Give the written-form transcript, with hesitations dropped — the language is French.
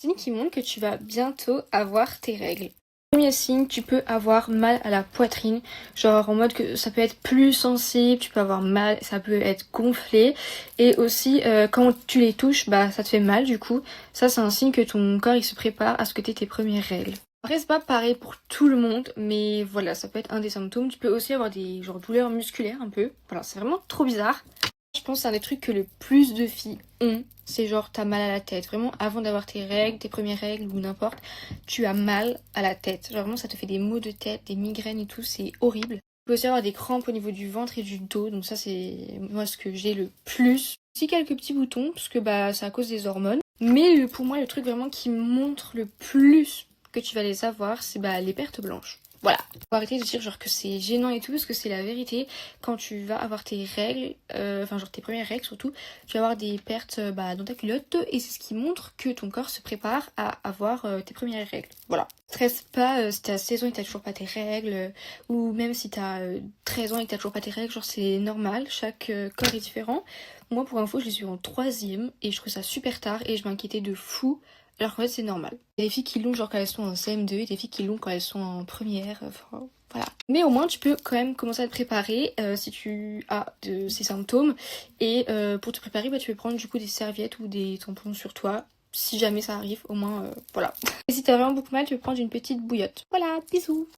Signe qui montre que tu vas bientôt avoir tes règles. Premier signe, tu peux avoir mal à la poitrine, genre en mode que ça peut être plus sensible, tu peux avoir mal, ça peut être gonflé, et aussi quand tu les touches, bah ça te fait mal du coup. Ça c'est un signe que ton corps il se prépare à ce que t'aies tes premières règles. Après c'est pas pareil pour tout le monde, mais voilà, ça peut être un des symptômes. Tu peux aussi avoir des genre douleurs musculaires un peu, voilà, c'est vraiment trop bizarre. Je pense que c'est un des trucs que le plus de filles ont. C'est genre t'as mal à la tête. Vraiment, avant d'avoir tes règles, tes premières règles ou n'importe, tu as mal à la tête. Genre vraiment, ça te fait des maux de tête, des migraines et tout. C'est horrible. Tu peux aussi avoir des crampes au niveau du ventre et du dos. Donc ça, c'est moi ce que j'ai le plus. Aussi quelques petits boutons, parce que bah c'est à cause des hormones. Mais pour moi, le truc vraiment qui montre le plus que tu vas les avoir, c'est bah les pertes blanches. Voilà. Faut arrêter de dire genre que c'est gênant et tout parce que c'est la vérité. Quand tu vas avoir tes règles, enfin genre tes premières règles surtout, tu vas avoir des pertes dans ta culotte et c'est ce qui montre que ton corps se prépare à avoir tes premières règles. Voilà. Stresse pas si t'as 16 ans et que t'as toujours pas tes règles ou même si t'as 13 ans et que t'as toujours pas tes règles, genre c'est normal, chaque corps est différent. Moi pour info je les suis en troisième et je trouve ça super tard et je m'inquiétais de fou. Alors qu'en fait c'est normal. Il y a des filles qui l'ont genre quand elles sont en CM2 et des filles qui l'ont quand elles sont en première. Enfin, voilà. Mais au moins tu peux quand même commencer à te préparer si tu as de ces symptômes. Et pour te préparer, bah, tu peux prendre du coup des serviettes ou des tampons sur toi. Si jamais ça arrive, au moins voilà. Et si t'as vraiment beaucoup mal, tu peux prendre une petite bouillotte. Voilà, bisous.